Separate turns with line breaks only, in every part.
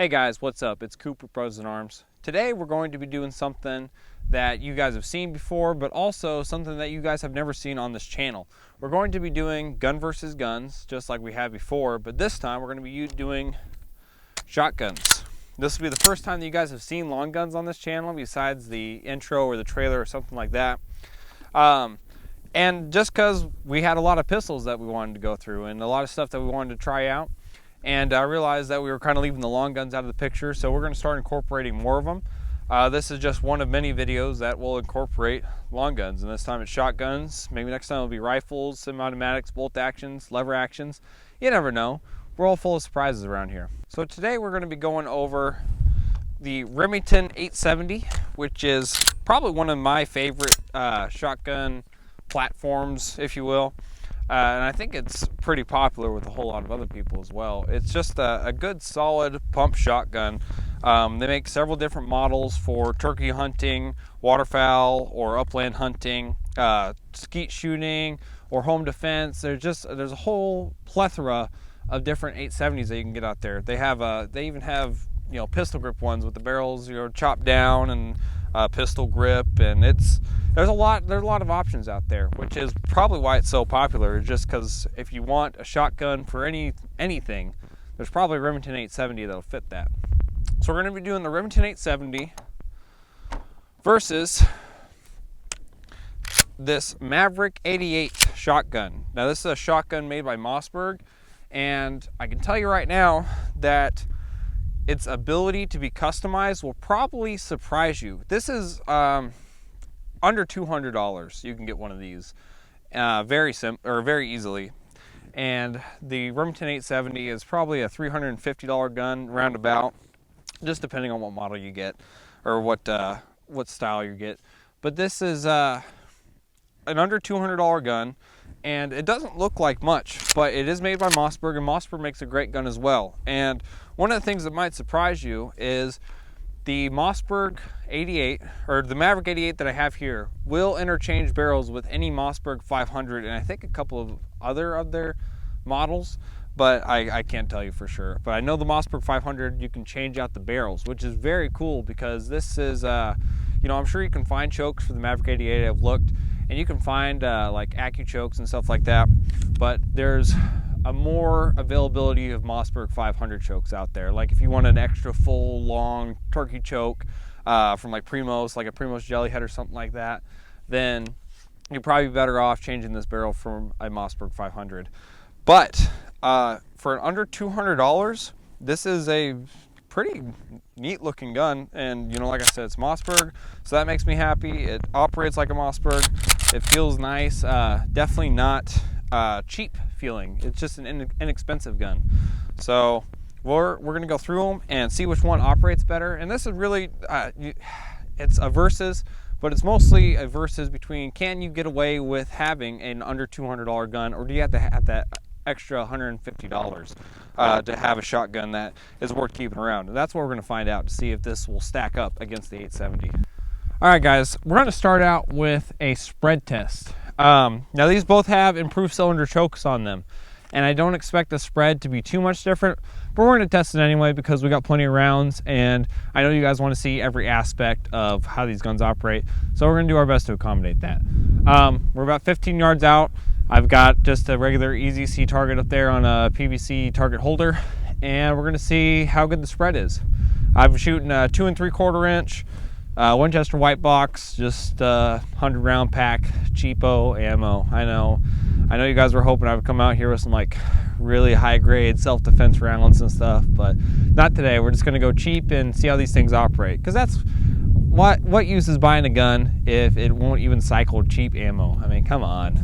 Hey guys, what's up? It's Cooper Bros and Arms. Today we're going to be doing something that you guys have seen before, but also something that you guys have never seen on this channel. We're going to be doing gun versus guns, just like we have before, but this time we're going to be doing shotguns. This will be the first time that you guys have seen long guns on this channel, besides the intro or the trailer or something like that. And just because we had a lot of pistols that we wanted to go through and a lot of stuff that we wanted to try out. And I realized that we were kind of leaving the long guns out of the picture, so we're going to start incorporating more of them. This is just one of many videos that will incorporate long guns, and this time it's shotguns. Maybe next time it'll be rifles, semi-automatics, bolt actions, lever actions. You never know. We're all full of surprises around here. So today we're going to be going over the Remington 870, which is probably one of my favorite shotgun platforms, if you will. And I think it's pretty popular with a whole lot of other people as well. It's just a good solid pump shotgun. They make several different models for turkey hunting, waterfowl, or upland hunting, skeet shooting, or home defense. There's a whole plethora of different 870s that you can get out there. They even have pistol grip ones with the barrels chopped down and pistol grip, and there's a lot of options out there, which is probably why it's so popular. Just because if you want a shotgun for anything, there's probably a Remington 870 that'll fit that. So we're going to be doing the Remington 870 versus this Maverick 88 shotgun. Now this is a shotgun made by Mossberg, and I can tell you right now that its ability to be customized will probably surprise you. This is under $200. You can get one of these very easily. And the Remington 870 is probably a $350 gun roundabout, just depending on what model you get or what style you get. But this is an under $200 gun, and it doesn't look like much, but it is made by Mossberg, and Mossberg makes a great gun as well. And one of the things that might surprise you is the Mossberg 88, or the Maverick 88 that I have here, will interchange barrels with any Mossberg 500, and I think a couple of other models, but I can't tell you for sure. But I know the Mossberg 500, you can change out the barrels, which is very cool, because this is, I'm sure you can find chokes for the Maverick 88. I've looked, and you can find like Accu chokes and stuff like that, but there's a more availability of Mossberg 500 chokes out there. Like if you want an extra full long turkey choke from like Primos, like a Primos Jellyhead or something like that, then you're probably better off changing this barrel from a Mossberg 500. But for under $200, this is a pretty neat looking gun, and like I said, it's Mossberg, so that makes me happy. It operates like a Mossberg. It feels nice. Definitely not cheap feeling. It's just an inexpensive gun. So we're gonna go through them and see which one operates better. And this is really it's a versus, but it's mostly a versus between, can you get away with having an under $200 gun, or do you have to have that extra $150 to have a shotgun that is worth keeping around? And that's what we're going to find out, to see if this will stack up against the 870. All right guys, we're going to start out with a spread test. Now these both have improved cylinder chokes on them, and I don't expect the spread to be too much different, but we're going to test it anyway because we got plenty of rounds, and I know you guys want to see every aspect of how these guns operate, so we're going to do our best to accommodate that. We're about 15 yards out. I've got just a regular Easy C target up there on a PVC target holder, and we're going to see how good the spread is. I'm shooting a 2 3/4 inch Winchester white box, just 100 round pack, cheapo ammo. I know you guys were hoping I would come out here with some like really high grade self-defense rounds and stuff, but not today. We're just going to go cheap and see how these things operate, because that's what use is buying a gun if it won't even cycle cheap ammo? I mean, come on.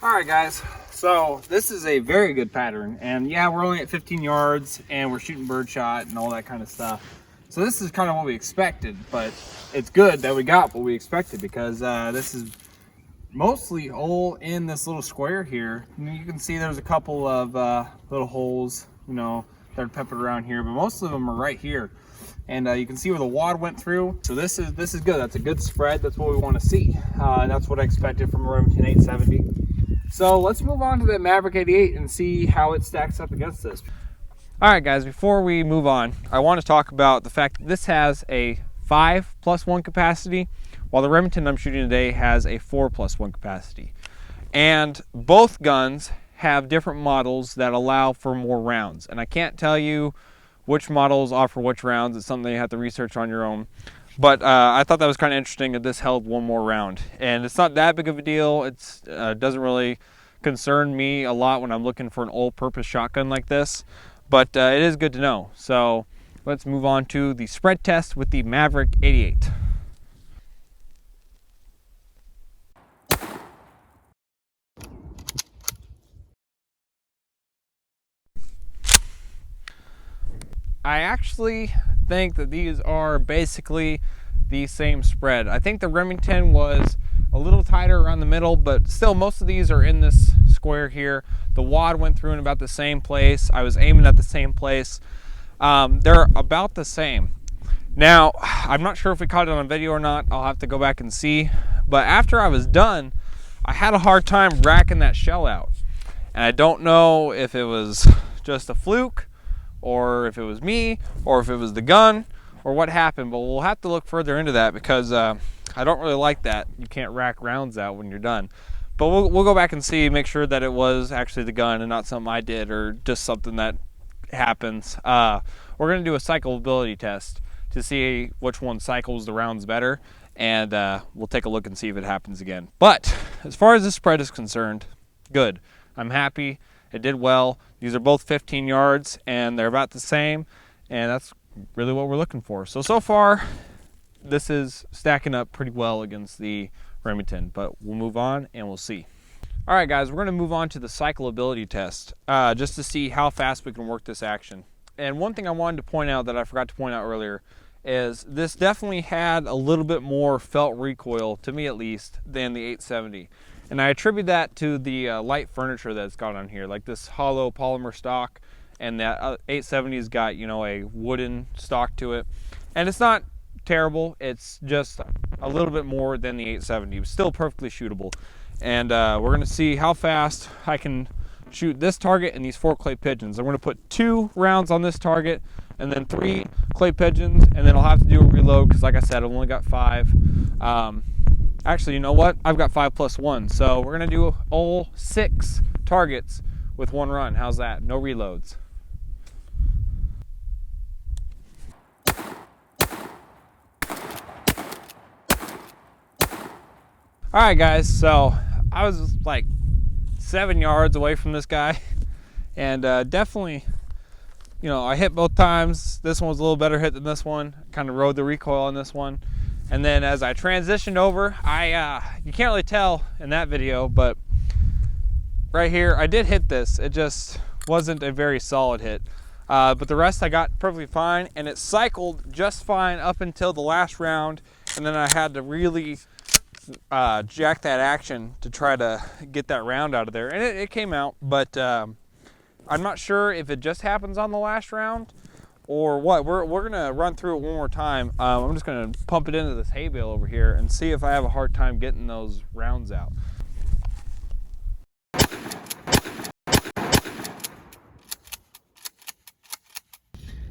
Alright guys, so this is a very good pattern, and yeah, we're only at 15 yards and we're shooting birdshot and all that kind of stuff. So this is kind of what we expected, but it's good that we got what we expected, because this is mostly all in this little square here. And you can see there's a couple of little holes, that are peppered around here, but most of them are right here. and you can see where the wad went through. So this is good. That's a good spread. That's what we want to see. That's what I expected from a Remington 870. So let's move on to the Maverick 88 and see how it stacks up against this. All right, guys, before we move on, I want to talk about the fact that this has a 5+1 capacity, while the Remington I'm shooting today has a 4+1 capacity. And both guns have different models that allow for more rounds. And I can't tell you which models offer which rounds. It's something you have to research on your own. But I thought that was kind of interesting that this held one more round. And it's not that big of a deal. It doesn't really concern me a lot when I'm looking for an all-purpose shotgun like this. But it is good to know. So let's move on to the spread test with the Maverick 88. I actually think that these are basically the same spread. I think the Remington was a little tighter around the middle, but still most of these are in this square here. The wad went through in about the same place. I was aiming at the same place. They're about the same. Now, I'm not sure if we caught it on video or not. I'll have to go back and see. But after I was done, I had a hard time racking that shell out. And I don't know if it was just a fluke, or if it was me, or if it was the gun, or what happened. But we'll have to look further into that, because I don't really like that. You can't rack rounds out when you're done. But we'll go back and see, make sure that it was actually the gun and not something I did, or just something that happens. We're going to do a cyclability test to see which one cycles the rounds better, and we'll take a look and see if it happens again. But as far as this spread is concerned, good. I'm happy. It did well. These are both 15 yards, and they're about the same, and that's really what we're looking for. So far, this is stacking up pretty well against the Remington, but we'll move on and we'll see. All right, guys, we're going to move on to the cyclability test, just to see how fast we can work this action. And one thing I wanted to point out that I forgot to point out earlier is this definitely had a little bit more felt recoil, to me at least, than the 870. And I attribute that to the light furniture that's got on here, like this hollow polymer stock, and that 870's got, you know, a wooden stock to it. And it's not terrible, it's just a little bit more than the 870. It's still perfectly shootable. And we're gonna see how fast I can shoot this target and these 4 clay pigeons. I'm gonna put 2 rounds on this target, and then 3 clay pigeons, and then I'll have to do a reload, because like I said, I've only got 5. Actually, you know what? I've got 5+1, so we're gonna do all 6 targets with 1 run. How's that? No reloads. All right, guys, so I was like 7 yards away from this guy, and definitely, you know, I hit both times. This one was a little better hit than this one. Kind of rode the recoil on this one. And then as I transitioned over, you can't really tell in that video, but right here, I did hit this. It just wasn't a very solid hit. But the rest I got perfectly fine, and it cycled just fine up until the last round, and then I had to really jack that action to try to get that round out of there, and it came out. But I'm not sure if it just happens on the last round or what. We're gonna run through it one more time. I'm just gonna pump it into this hay bale over here and see if I have a hard time getting those rounds out.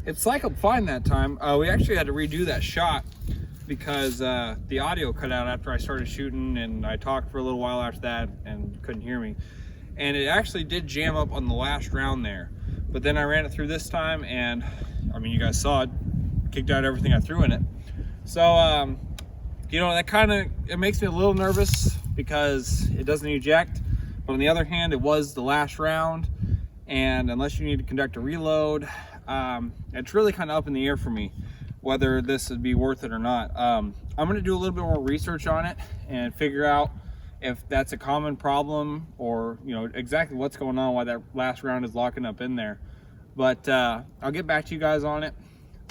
It cycled fine that time. We actually had to redo that shot because the audio cut out after I started shooting, and I talked for a little while after that and couldn't hear me. And it actually did jam up on the last round there. But then I ran it through this time, and I mean, you guys saw it, kicked out everything I threw in it. So, you know, that kind of, it makes me a little nervous because it doesn't eject. But on the other hand, it was the last round, and unless you need to conduct a reload, it's really kind of up in the air for me whether this would be worth it or not. I'm going to do a little bit more research on it and figure out if that's a common problem, or you know exactly what's going on, why that last round is locking up in there. But I'll get back to you guys on it.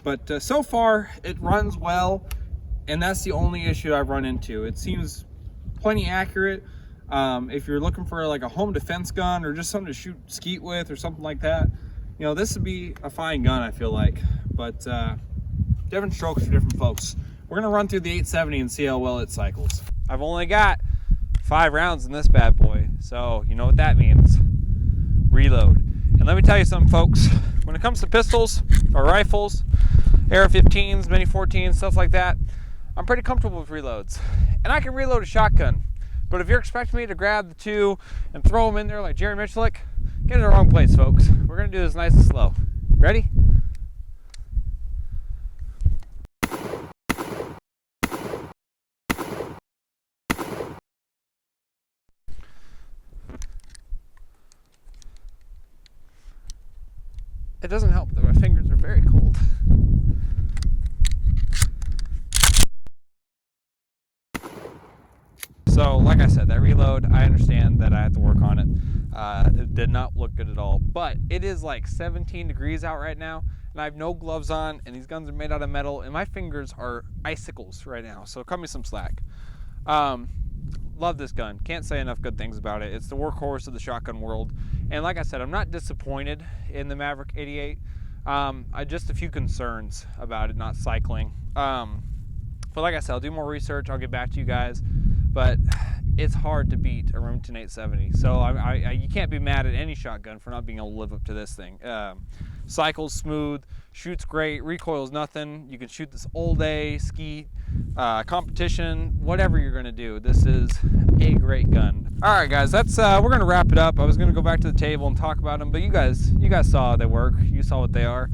But so far it runs well, and that's the only issue I've run into. It seems plenty accurate. If you're looking for like a home defense gun or just something to shoot skeet with or something like that, you know, this would be a fine gun, I feel like. But different strokes for different folks. We're gonna run through the 870 and see how well it cycles. I've only got 5 rounds in this bad boy, so you know what that means. Reload. And let me tell you something, folks. When it comes to pistols or rifles, AR-15s, Mini 14s, stuff like that, I'm pretty comfortable with reloads. And I can reload a shotgun. But if you're expecting me to grab the 2 and throw them in there like Jerry Michalik, get in the wrong place, folks. We're gonna do this nice and slow. Ready? It doesn't help that my fingers are very cold. So, like I said, that reload, I understand that I have to work on it. It did not look good at all, but it is like 17 degrees out right now, and I have no gloves on, and these guns are made out of metal, and my fingers are icicles right now, so cut me some slack. Love this gun. Can't say enough good things about it. It's the workhorse of the shotgun world, and like I said, I'm not disappointed in the Maverick 88. I just a few concerns about it not cycling. But like I said, I'll do more research. I'll get back to you guys. But it's hard to beat a Remington 870. So you can't be mad at any shotgun for not being able to live up to this thing. Cycles smooth, shoots great, recoils nothing. You can shoot this all day, skeet, competition, whatever you're gonna do. This is a great gun. All right, guys, that's we're gonna wrap it up. I was gonna go back to the table and talk about them, but you guys saw how they work. You saw what they are.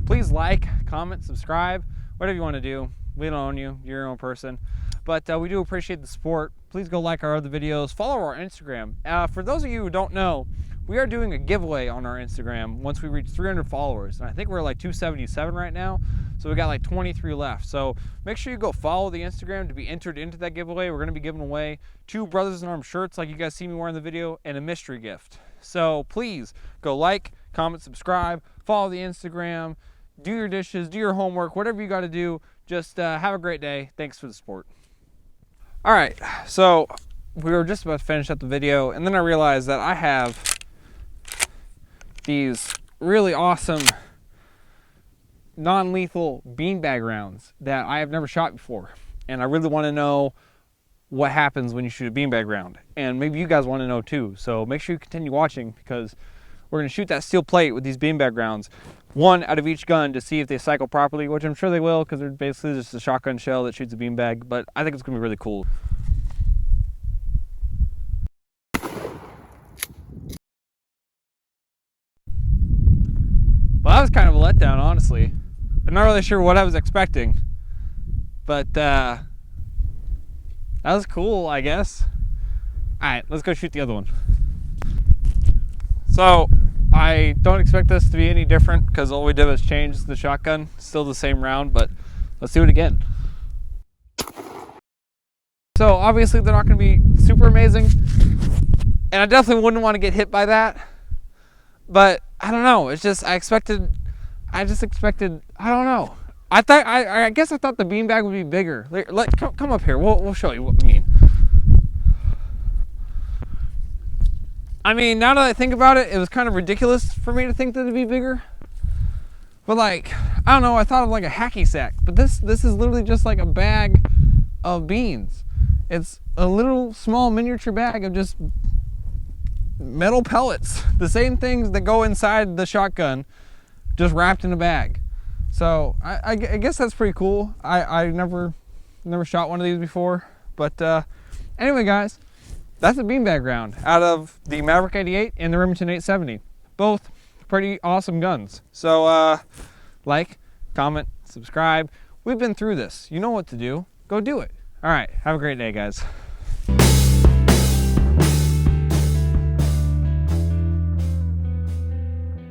Please like, comment, subscribe, whatever you want to do. We don't own you. You're your own person. But we do appreciate the support. Please go like our other videos. Follow our Instagram. For those of you who don't know, we are doing a giveaway on our Instagram once we reach 300 followers. And I think we're like 277 right now. So we got like 23 left. So make sure you go follow the Instagram to be entered into that giveaway. We're going to be giving away 2 Brothers in Arms shirts like you guys see me wearing in the video and a mystery gift. So please go like, comment, subscribe, follow the Instagram, do your dishes, do your homework, whatever you got to do. Just have a great day. Thanks for the support. All right, so we were just about to finish up the video, and then I realized that I have these really awesome non-lethal beanbag rounds that I have never shot before, and I really want to know what happens when you shoot a beanbag round, and maybe you guys want to know too. So make sure you continue watching, because we're going to shoot that steel plate with these beanbag rounds, 1 out of each gun, to see if they cycle properly, which I'm sure they will, because they're basically just a shotgun shell that shoots a beanbag. But I think it's going to be really cool. Well, that was kind of a letdown, honestly. I'm not really sure what I was expecting, but that was cool, I guess. All right, let's go shoot the other one. So I don't expect this to be any different, because all we did was change the shotgun. Still the same round, but let's do it again. So obviously they're not going to be super amazing, and I definitely wouldn't want to get hit by that. But I don't know. It's just I just expected. I don't know. I guess I thought the beanbag would be bigger. Come up here. We'll show you what we mean. I mean, now that I think about it, it was kind of ridiculous for me to think that it'd be bigger. But like, I don't know, I thought of like a hacky sack. But this is literally just like a bag of beans. It's a little small miniature bag of just metal pellets. The same things that go inside the shotgun, just wrapped in a bag. So I guess that's pretty cool. I never shot one of these before. But anyway, guys. That's a beanbag round out of the Maverick 88 and the Remington 870. Both pretty awesome guns. So like, comment, subscribe. We've been through this. You know what to do. Go do it. All right. Have a great day, guys.